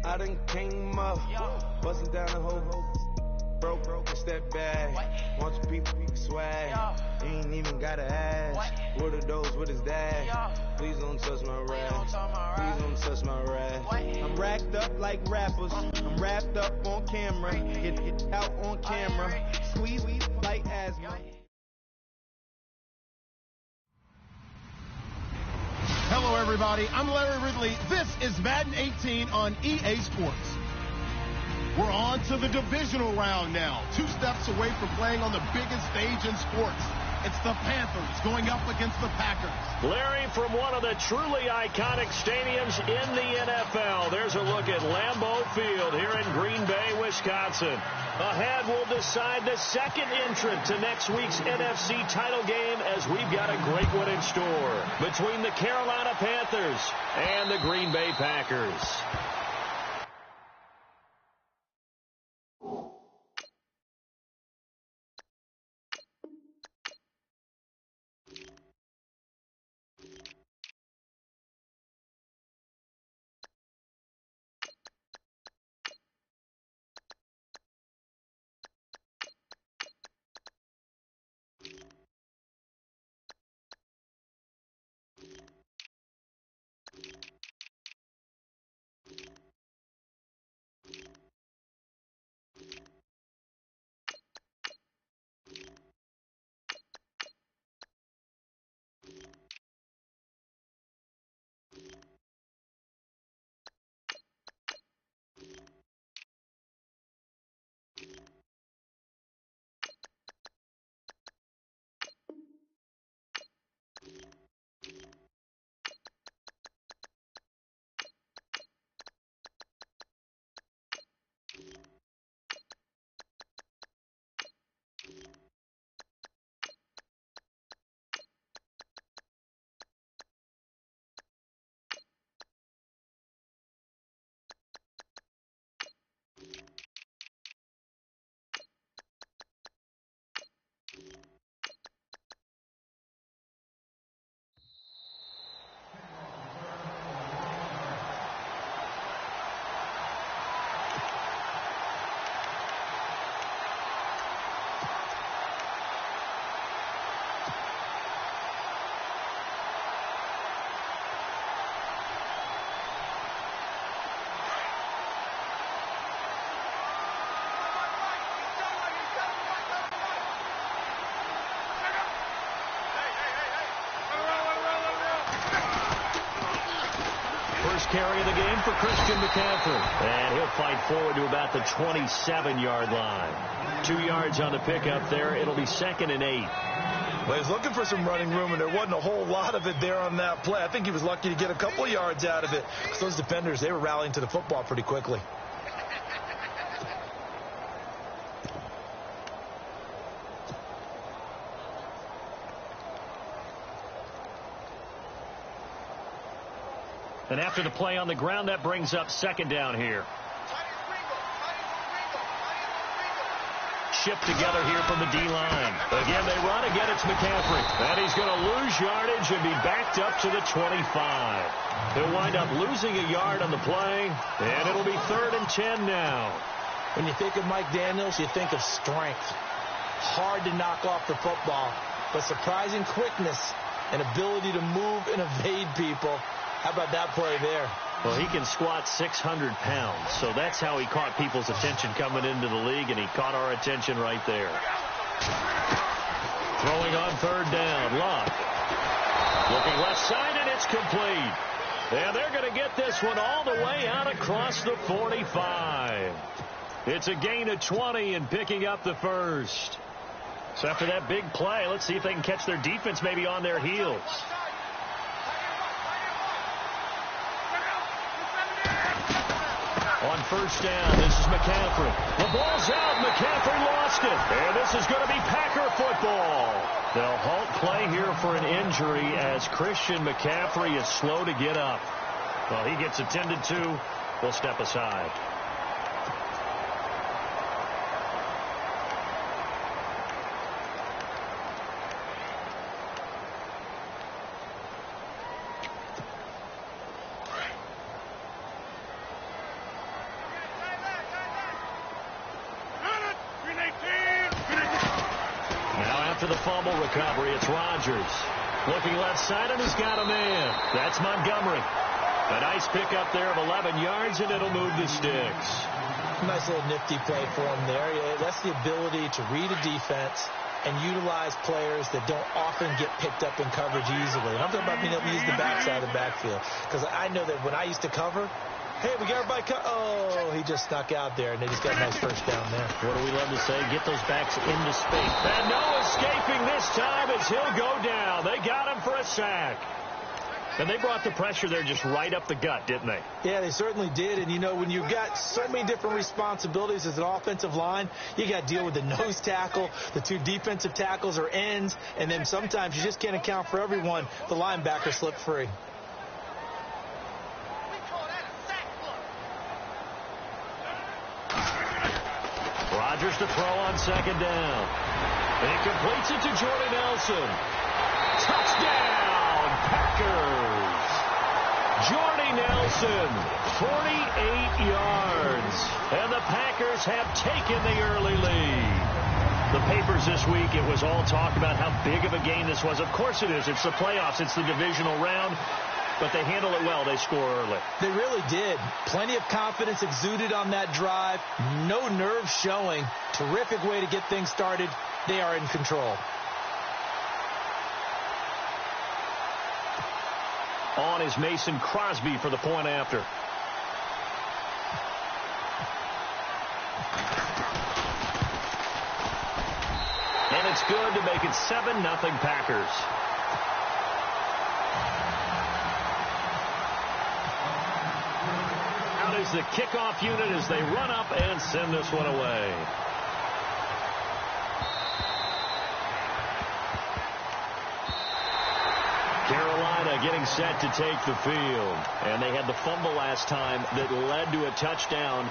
I done came up, busting down the whole broke and step back. Want your people swag, you ain't even gotta ask. What are those, what is that? Please don't touch my rap, please don't touch my rap. I'm racked up like rappers, I'm wrapped up on camera. Get out on camera, squeeze like asthma. Hello, everybody. I'm Larry Ridley. This is Madden 18 on EA Sports. We're on to the divisional round now. 2 steps away from playing on the biggest stage in sports. It's the Panthers going up against the Packers. Larry, from one of the truly iconic stadiums in the NFL, there's a look at Lambeau Field here in Green Bay, Wisconsin. Ahead, we'll decide the second entrant to next week's NFC title game, as we've got a great one in store between the Carolina Panthers and the Green Bay Packers. Carry of the game for Christian McCaffrey. And he'll fight forward to about the 27-yard line. 2 yards on the pickup there. It'll be 2nd and 8. Well, he's looking for some running room, and there wasn't a whole lot of it there on that play. I think he was lucky to get a couple of yards out of it. Because those defenders, they were rallying to the football pretty quickly. And after the play on the ground, that brings up 2nd down here. Shipped together here from the D-line. Again, they run. Again, it's McCaffrey. And he's going to lose yardage and be backed up to the 25. He'll wind up losing a yard on the play, and it'll be 3rd and 10 now. When you think of Mike Daniels, you think of strength. Hard to knock off the football, but surprising quickness and ability to move and evade people. How about that play there? Well, he can squat 600 pounds, so that's how he caught people's attention coming into the league, and he caught our attention right there. Throwing on 3rd down, Locke. Looking left side, and it's complete. And they're going to get this one all the way out across the 45. It's a gain of 20 and picking up the first. So after that big play, let's see if they can catch their defense maybe on their heels. On 1st down, this is McCaffrey. The ball's out. McCaffrey lost it. And this is going to be Packer football. They'll halt play here for an injury as Christian McCaffrey is slow to get up. Well, he gets attended to. We'll step aside. after the fumble recovery. It's Rodgers. Looking left side, and he's got a man. That's Montgomery. A nice pickup there of 11 yards, and it'll move the sticks. Nice little nifty play for him there. That's the ability to read a defense and utilize players that don't often get picked up in coverage easily. And I'm talking about being able to use the backside of the backfield. Because I know that when I used to cover, hey, we got everybody oh, he just snuck out there, and they just got a nice first down there. What do we love to say? Get those backs into space. And no escaping this time as he'll go down. They got him for a sack. And they brought the pressure there just right up the gut, didn't they? Yeah, they certainly did. And, you know, when you've got so many different responsibilities as an offensive line, you got to deal with the nose tackle, the two defensive tackles or ends, and then sometimes you just can't account for everyone. The linebacker slipped free. Rodgers to throw on second down. And he completes it to Jordy Nelson. Touchdown, Packers. Jordy Nelson, 48 yards. And the Packers have taken the early lead. The papers this week, it was all talk about how big of a game this was. Of course it is. It's the playoffs. It's the divisional round. But they handle it well. They score early. They really did. Plenty of confidence exuded on that drive. No nerves showing. Terrific way to get things started. They are in control. On is Mason Crosby for the point after. And it's good to make it 7-0 Packers. Out is the kickoff unit as they run up and send this one away. Carolina getting set to take the field. And they had the fumble last time that led to a touchdown.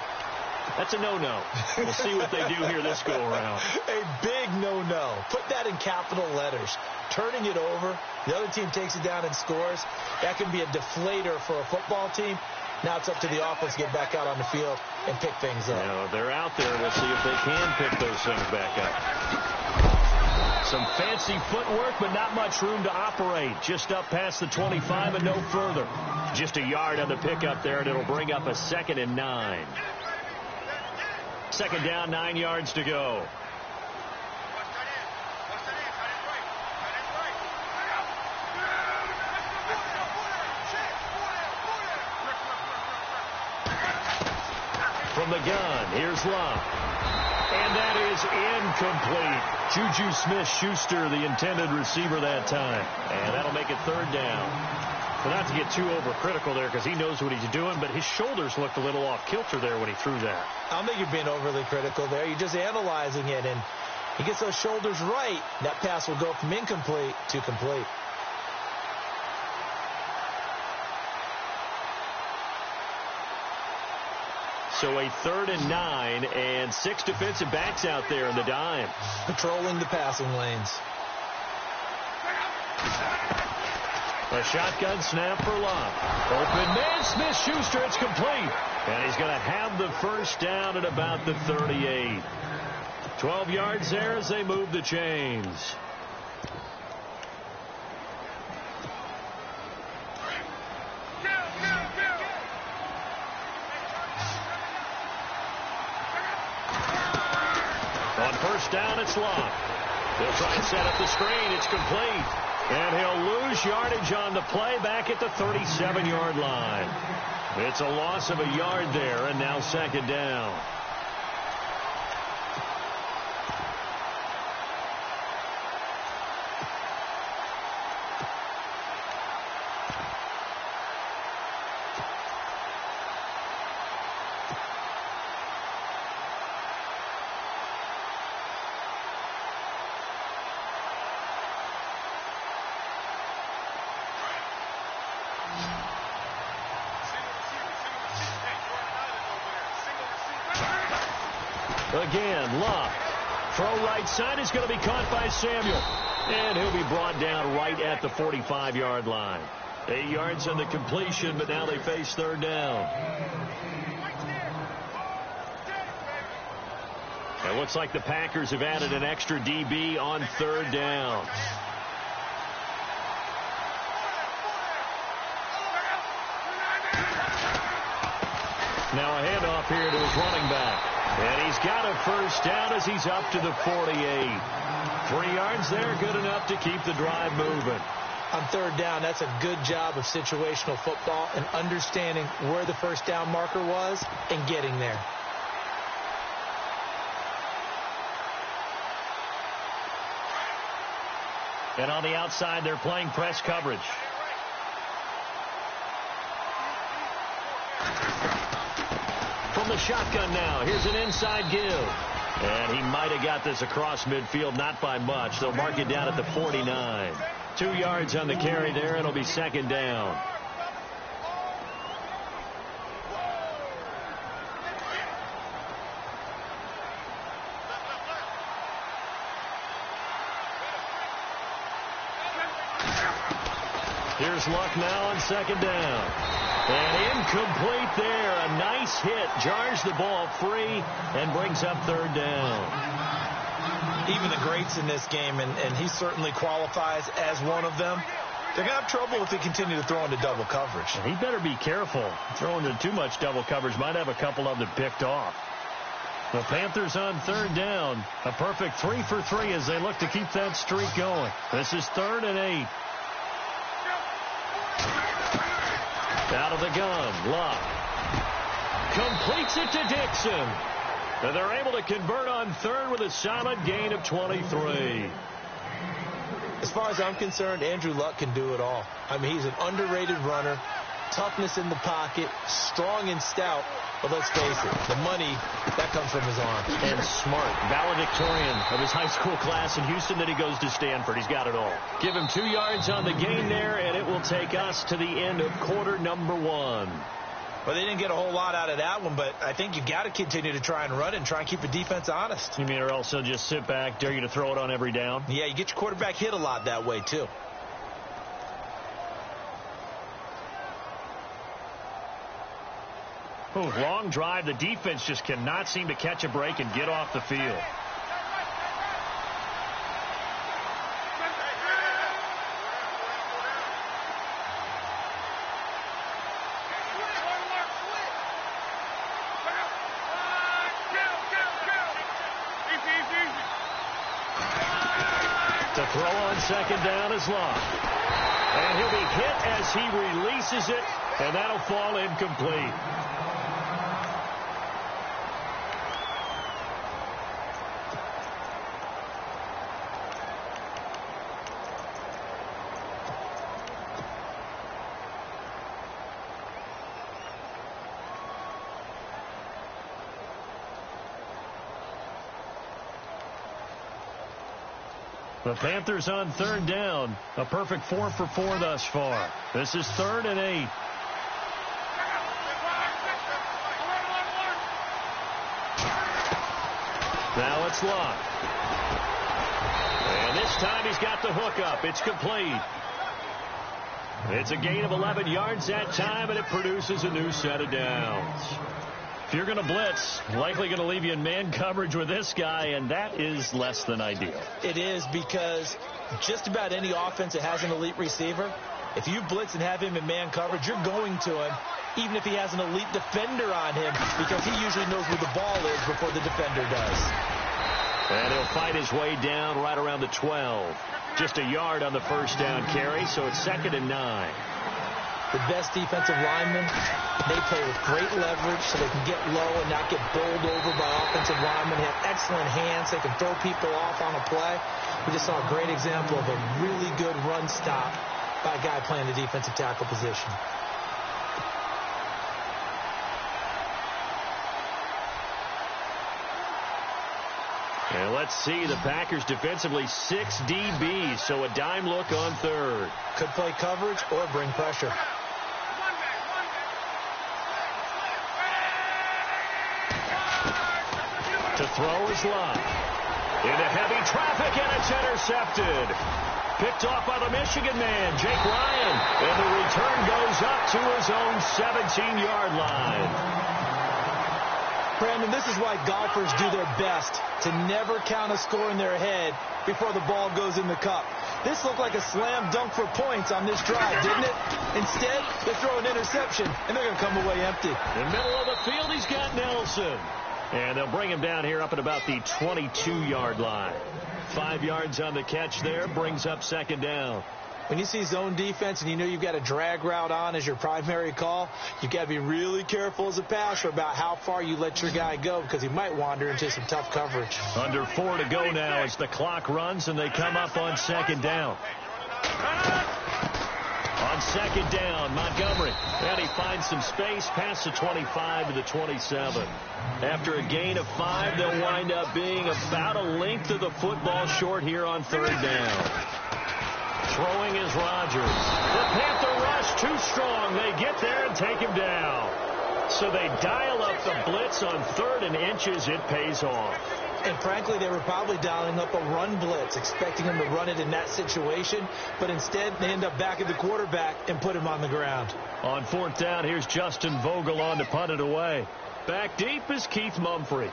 That's a no-no. We'll see what they do here this go-around. A big no-no. Put that in capital letters. Turning it over, the other team takes it down and scores. That can be a deflator for a football team. Now it's up to the offense to get back out on the field and pick things up. Yeah, they're out there. We'll see if they can pick those things back up. Some fancy footwork, but not much room to operate. Just up past the 25 and no further. Just a yard on the pickup there, and it'll bring up a 2nd and 9. Second down, 9 yards to go. From the gun, here's Love. And that is incomplete. Juju Smith-Schuster, the intended receiver that time. And that'll make it 3rd down. Well, not to get too overcritical there because he knows what he's doing, but his shoulders looked a little off kilter there when he threw that. I don't think you're being overly critical there. You're just analyzing it, and he gets those shoulders right. That pass will go from incomplete to complete. So a 3rd and 9 and 6 defensive backs out there in the dime. Patrolling the passing lanes. A shotgun snap for Love. Open man, Smith-Schuster, it's complete. And he's going to have the first down at about the 38. 12 yards there as they move the chains. On first down, it's Love. He'll try and set up the screen. It's complete. And he'll lose yardage on the play back at the 37-yard line. It's a loss of a yard there, and now 2nd down. Again, Love. Throw right side is going to be caught by Samuel. And he'll be brought down right at the 45-yard line. 8 yards on the completion, but now they face 3rd down. It looks like the Packers have added an extra DB on third down. Now a handoff here to his running back. And he's got a first down as he's up to the 48. 3 yards there, good enough to keep the drive moving. On third down, that's a good job of situational football and understanding where the first down marker was and getting there. And on the outside, they're playing press coverage. From the shotgun now, here's an inside give. And he might have got this across midfield, not by much. They'll mark it down at the 49. 2 yards on the carry there. It'll be second down. Here's Luck now on second down. And incomplete there. A nice hit. Jars the ball free and brings up third down. Even the greats in this game, and he certainly qualifies as one of them, they're going to have trouble if they continue to throw into double coverage. He better be careful. Throwing into too much double coverage might have a couple of them picked off. The Panthers on third down. A perfect 3 for 3 as they look to keep that streak going. This is 3rd and 8. Out of the gun, Luck completes it to Dixon. And they're able to convert on third with a solid gain of 23. As far as I'm concerned, Andrew Luck can do it all. I mean, he's an underrated runner, toughness in the pocket, strong and stout. But let's face it, the money, that comes from his arm. And smart, valedictorian of his high school class in Houston. Then he goes to Stanford. He's got it all. Give him 2 yards on the gain there, and it will take us to the end of quarter number 1. Well, they didn't get a whole lot out of that one, but I think you've got to continue to try and run it and try and keep the defense honest. You mean, or else they'll just sit back, dare you to throw it on every down? Yeah, you get your quarterback hit a lot that way, too. Ooh, long drive. The defense just cannot seem to catch a break and get off the field. To throw on second down is Luck. And he'll be hit as he releases it, and that'll fall incomplete. The Panthers on third down. A perfect 4 for 4 thus far. This is 3rd and 8. Now it's Luck. And this time he's got the hook up. It's complete. It's a gain of 11 yards that time, and it produces a new set of downs. If you're going to blitz, likely going to leave you in man coverage with this guy, and that is less than ideal. It is, because just about any offense that has an elite receiver, if you blitz and have him in man coverage, you're going to him, even if he has an elite defender on him, because he usually knows where the ball is before the defender does. And he'll fight his way down right around the 12. Just a yard on the first down carry, so it's 2nd and 9. The best defensive linemen, they play with great leverage so they can get low and not get bowled over by offensive linemen. They have excellent hands. They can throw people off on a play. We just saw a great example of a really good run stop by a guy playing the defensive tackle position. And let's see, the Packers defensively 6 DBs, so a dime look on third. Could play coverage or bring pressure. To throw is Luck. Into heavy traffic, and it's intercepted. Picked off by the Michigan man, Jake Ryan. And the return goes up to his own 17-yard line. Brandon, this is why golfers do their best to never count a score in their head before the ball goes in the cup. This looked like a slam dunk for points on this drive, didn't it? Instead, they throw an interception, and they're going to come away empty. In the middle of the field, he's got Nelson. And they'll bring him down here up at about the 22-yard line. 5 yards on the catch there, brings up second down. When you see zone defense and you know you've got a drag route on as your primary call, you've got to be really careful as a passer about how far you let your guy go because he might wander into some tough coverage. Under 4 to go now as the clock runs and they come up on second down. On second down, Montgomery. And he finds some space past the 25 to the 27. After a gain of 5, they'll wind up being about a length of the football short here on third down. Throwing is Rodgers. The Panther rush too strong. They get there and take him down. So they dial up the blitz on 3rd and inches. It pays off. And frankly, they were probably dialing up a run blitz, expecting him to run it in that situation. But instead, they end up back at the quarterback and put him on the ground. On 4th down, here's Justin Vogel on to punt it away. Back deep is Keith Mumphrey.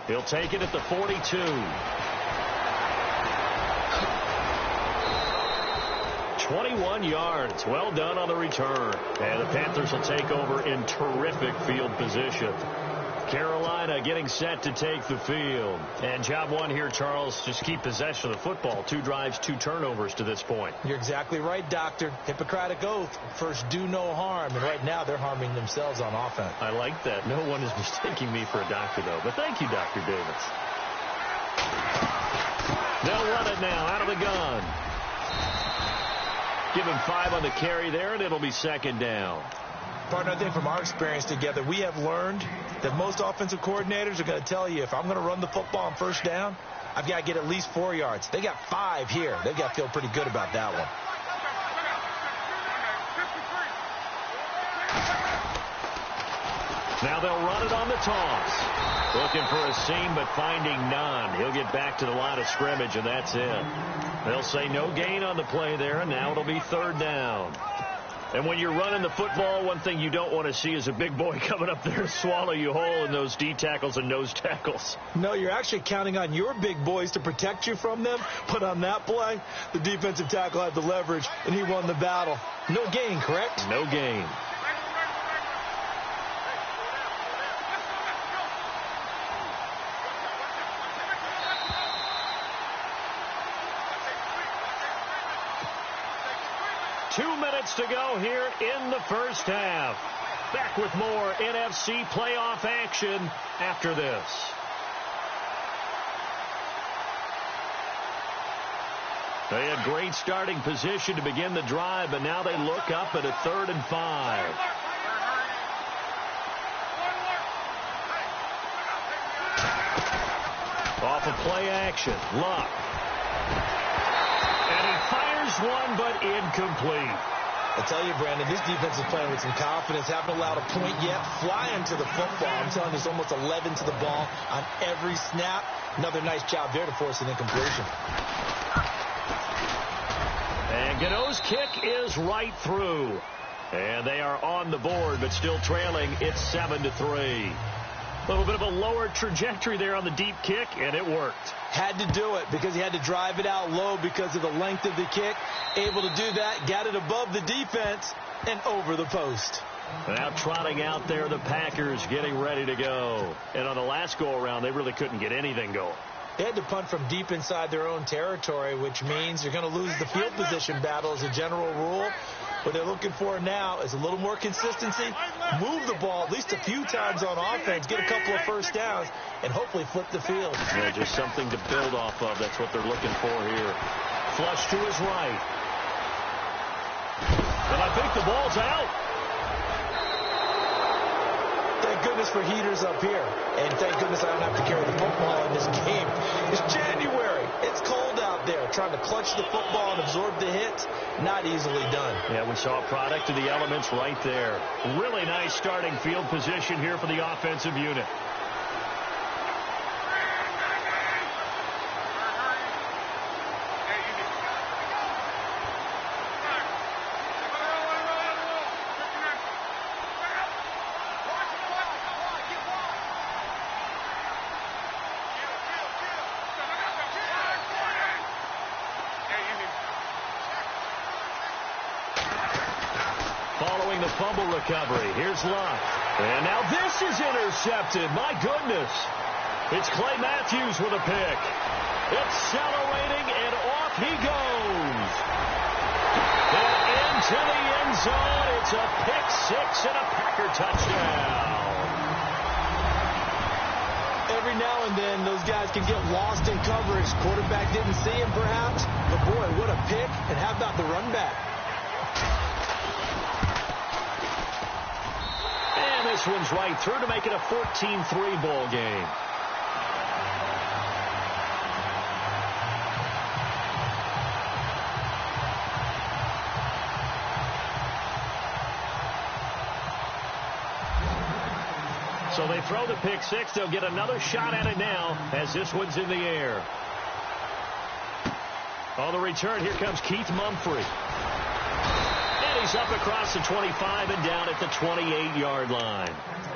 He'll take it at the 42. 21 yards. Well done on the return. And the Panthers will take over in terrific field position. Carolina getting set to take the field. And job one here, Charles, just keep possession of the football. 2 drives, 2 turnovers to this point. You're exactly right, Doctor. Hippocratic oath. First, do no harm. And right now, they're harming themselves on offense. I like that. No one is mistaking me for a doctor, though. But thank you, Dr. Davis. They'll run it now out of the gun. Give him 5 on the carry there, and it'll be second down. Partner, I think from our experience together, we have learned that most offensive coordinators are going to tell you, if I'm going to run the football on first down, I've got to get at least 4 yards. They got 5 here. They've got to feel pretty good about that one. Now they'll run it on the toss. Looking for a seam, but finding none. He'll get back to the line of scrimmage, and that's it. They'll say no gain on the play there, and now it'll be third down. And when you're running the football, one thing you don't want to see is a big boy coming up there to swallow you whole in those D tackles and nose tackles. No, you're actually counting on your big boys to protect you from them. But on that play, the defensive tackle had the leverage, and he won the battle. No gain, correct? No gain. To go here in the first half. Back with more NFC playoff action after this. They had great starting position to begin the drive, but now they look up at a 3rd and 5. Off of play action, Luck. And he fires one, but incomplete. I tell you, Brandon, this defense is playing with some confidence. Haven't allowed a point yet. Flying to the football. I'm telling you, it's almost 11 to the ball on every snap. Another nice job there to force an incompletion. And Gano's kick is right through. And they are on the board, but still trailing. It's 7-3. A little bit of a lower trajectory there on the deep kick, and it worked. Had to do it because he had to drive it out low because of the length of the kick. Able to do that, got it above the defense and over the post. Now trotting out there, the Packers getting ready to go. And on the last go-around, they really couldn't get anything going. They had to punt from deep inside their own territory, which means you're going to lose the field position battle as a general rule. What they're looking for now is a little more consistency, move the ball at least a few times on offense, get a couple of first downs, and hopefully flip the field. Yeah, just something to build off of. That's what they're looking for here. Flush to his right. And I think the ball's out. Thank goodness for heaters up here. And thank goodness I don't have to carry the football in this game. It's January. It's cold out there. Trying to clutch the football and absorb the hit, not easily done. Yeah, we saw a product of the elements right there. Really nice starting field position here for the offensive unit. Following the fumble recovery, here's Luck. And now this is intercepted. My goodness. It's Clay Matthews with a pick. Accelerating, and off he goes. And into the end zone. It's a pick six and a Packer touchdown. Every now and then, those guys can get lost in coverage. Quarterback didn't see him, perhaps. But, boy, what a pick. And how about the run back? This one's right through to make it a 14-3 ball game. So they throw the pick six. They'll get another shot at it now as this one's in the air. On the return, here comes Keith Mumphrey. He's up across the 25 and down at the 28-yard line.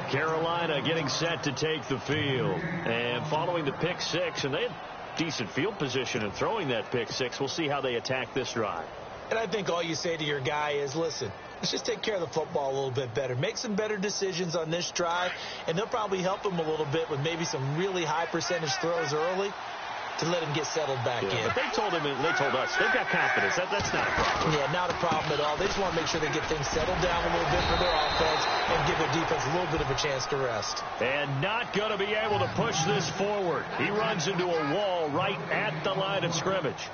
Carolina getting set to take the field. And following the pick six, and they had decent field position in throwing that pick six. We'll see how they attack this drive. And I think all you say to your guy is, listen, let's just take care of the football a little bit better. Make some better decisions on this drive, and they'll probably help him a little bit with maybe some really high percentage throws early to let him get settled back in. But they told him, and they told us, they've got confidence. That's not a problem. Yeah, not a problem at all. They just want to make sure they get things settled down a little bit for their offense and give their defense a little bit of a chance to rest. And not going to be able to push this forward. He runs into a wall right at the line of scrimmage.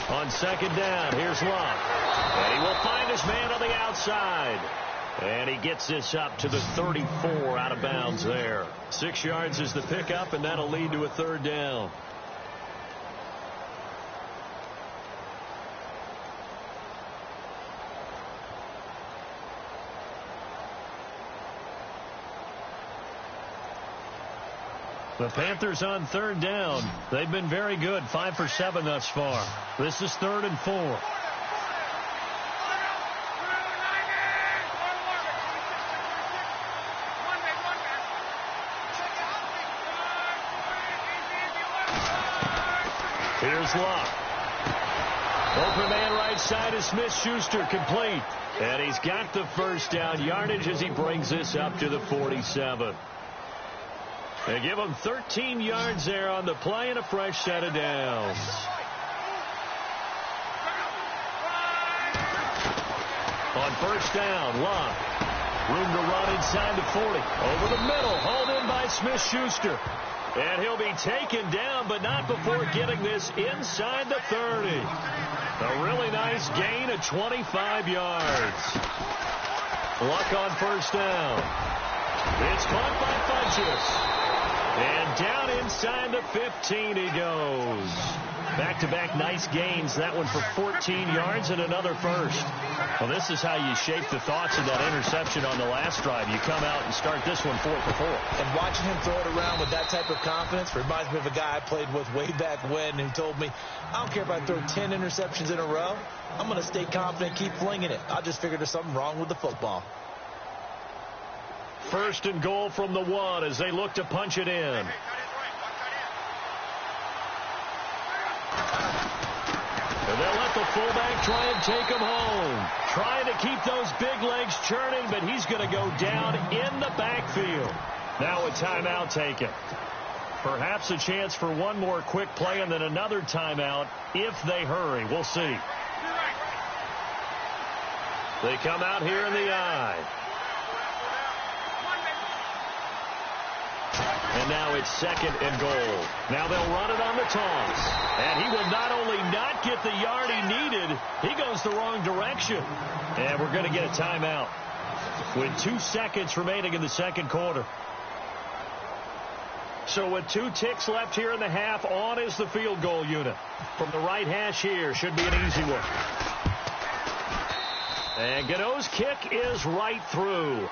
On second down, here's Luck. And he will find his man on the outside. And he gets this up to the 34 out of bounds there. 6 yards is the pickup, and that'll lead to a third down. The Panthers on third down. They've been very good, 5 for 7 thus far. This is 3rd and 4. Here's Luck. Open man right side is Smith-Schuster, complete. And he's got the first down yardage as he brings this up to the 47. They give him 13 yards there on the play and a fresh set of downs. On first down, Luck. Room to run inside the 40. Over the middle, hauled in by Smith-Schuster. And he'll be taken down, but not before getting this inside the 30. A really nice gain of 25 yards. Luck on first down. It's caught by Funchess. And down inside the 15 he goes. Back-to-back nice gains. That one for 14 yards and another first. Well, this is how you shape the thoughts of that interception on the last drive. You come out and start this one 4 for 4. And watching him throw it around with that type of confidence reminds me of a guy I played with way back when who told me, I don't care if I throw 10 interceptions in a row. I'm going to stay confident, keep flinging it. I just figured there's something wrong with the football. First and goal from the 1 as they look to punch it in. And they'll let the fullback try and take him home. Trying to keep those big legs churning, but he's going to go down in the backfield. Now a timeout taken. Perhaps a chance for one more quick play and then another timeout if they hurry. We'll see. They come out here in the I. And now it's 2nd and goal. Now they'll run it on the toss. And he will not only not get the yard he needed, he goes the wrong direction. And we're going to get a timeout with 2 seconds remaining in the second quarter. So with 2 ticks left here in the half, on is the field goal unit. From the right hash here, should be an easy one. And Gano's kick is right through.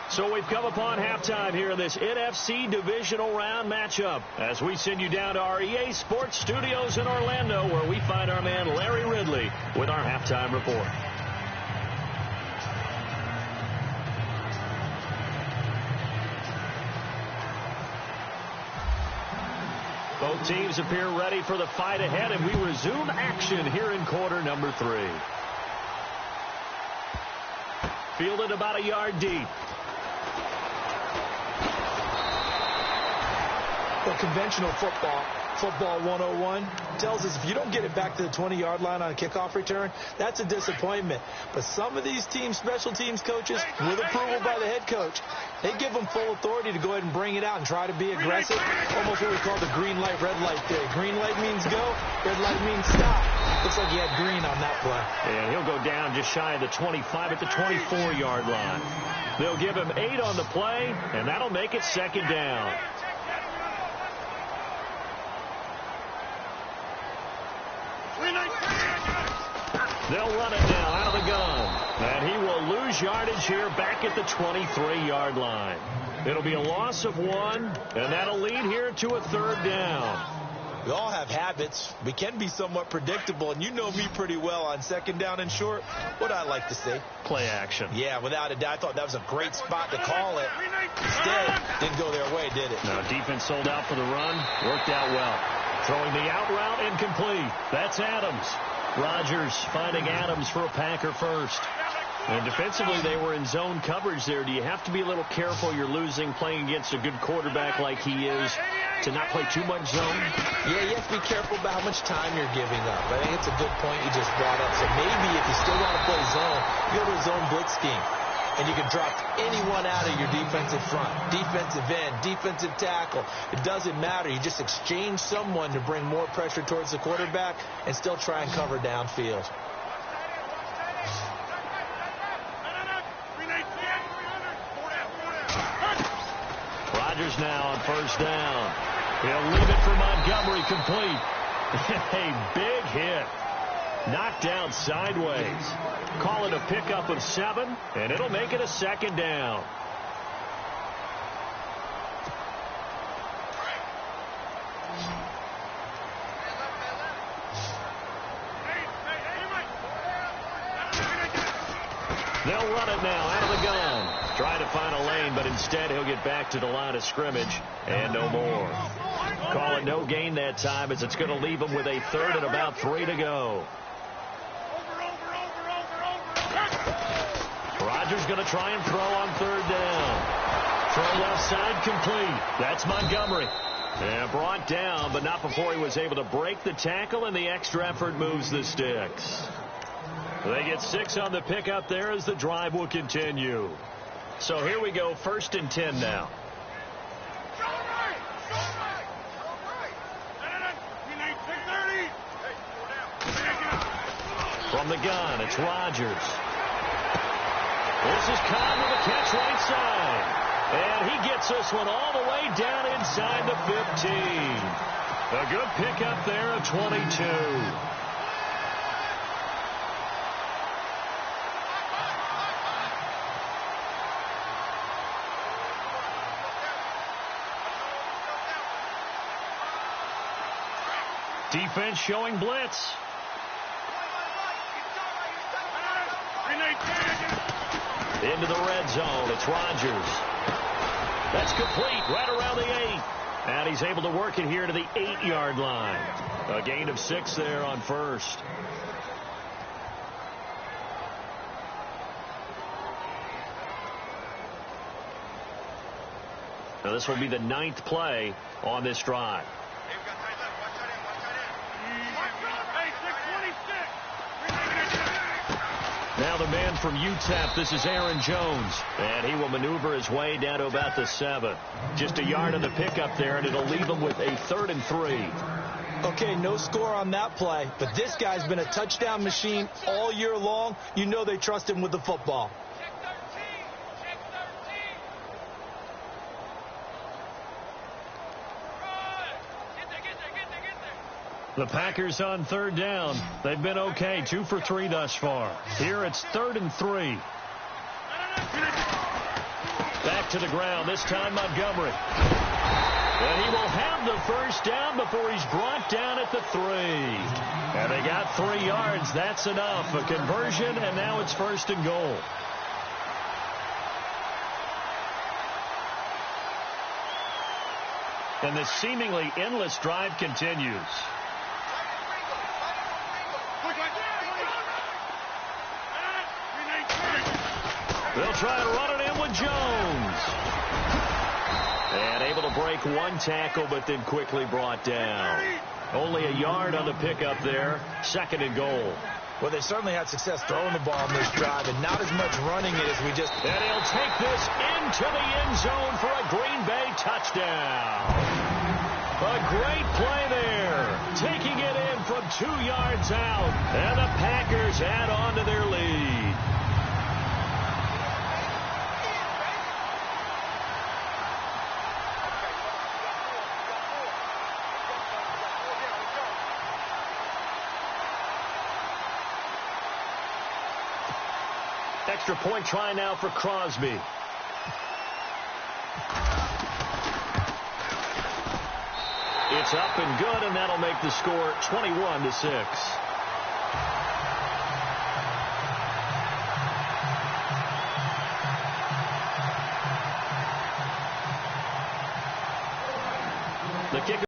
So we've come upon halftime here in this NFC divisional round matchup as we send you down to our EA Sports Studios in Orlando, where we find our man Larry Ridley with our halftime report. Both teams appear ready for the fight ahead, and we resume action here in quarter number 3. Fielded about a yard deep. Well, conventional football 101, tells us if you don't get it back to the 20-yard line on a kickoff return, that's a disappointment. But some of these teams, special teams coaches, with approval by the head coach, they give them full authority to go ahead and bring it out and try to be aggressive. Almost what we call the green light, red light theory. Green light means go, red light means stop. Looks like he had green on that play. And he'll go down just shy of the 25 at the 24-yard line. They'll give him 8 on the play, and that'll make it 2nd down. They'll run it now out of the gun. And he will lose yardage here back at the 23-yard line. It'll be a loss of 1, and that'll lead here to a 3rd down. We all have habits. We can be somewhat predictable, and you know me pretty well on 2nd down and short. What I like to say? Play action. Yeah, without a doubt. I thought that was a great spot to call it. Instead, didn't go their way, did it? No, defense sold out for the run. Worked out well. Throwing the out route incomplete. That's Adams. Rodgers finding Adams for a Packer first. And defensively, they were in zone coverage there. Do you have to be a little careful? You're losing playing against a good quarterback like he is to not play too much zone? Yeah, you have to be careful about how much time you're giving up. I think it's a good point you just brought up. So maybe if you still want to play zone, you go to a zone blitz scheme. And you can drop anyone out of your defensive front, defensive end, defensive tackle. It doesn't matter. You just exchange someone to bring more pressure towards the quarterback and still try and cover downfield. Rodgers now on 1st down. He'll leave it for Montgomery complete. A big hit. Knocked down sideways. Call it a pickup of 7, and it'll make it a 2nd down. They'll run it now out of the gun. Trying to find a lane, but instead he'll get back to the line of scrimmage and no more. Call it no gain that time, as it's going to leave him with a 3rd and about 3 to go. Rodgers going to try and throw on 3rd down. Throw left side complete. That's Montgomery. And brought down, but not before he was able to break the tackle, and the extra effort moves the sticks. They get 6 on the pickup there as the drive will continue. So here we go, 1st and 10 now. From the gun, it's Rodgers. This is Cobb with a catch right side. And he gets this one all the way down inside the 15. A good pickup there of 22. Defense showing blitz. Into the red zone. It's Rodgers. That's complete right around the 8. And he's able to work it here to the 8-yard line. A gain of 6 there on 1st. Now this will be the 9th play on this drive. Now Now the man from UTEP, this is Aaron Jones. And he will maneuver his way down to about the 7. Just a yard on the pickup there, and it'll leave him with a 3rd and 3. Okay, no score on that play, but this guy's been a touchdown machine all year long. You know they trust him with the football. The Packers on 3rd down. They've been okay, 2 for 3 thus far. Here it's 3rd and 3. Back to the ground, this time Montgomery. And he will have the 1st down before he's brought down at the 3. And they got 3 yards. That's enough. A conversion, and now it's 1st and goal. And the seemingly endless drive continues. They'll try to run it in with Jones. And able to break 1 tackle, but then quickly brought down. Only a yard on the pickup there. 2nd and goal. Well, they certainly had success throwing the ball in this drive, and not as much running it as we just... And he'll take this into the end zone for a Green Bay touchdown. A great play there. Taking it in from 2 yards out. And the Packers add on to their lead. Extra point try now for Crosby. It's up and good, and that'll make the score 21-6. The kicker.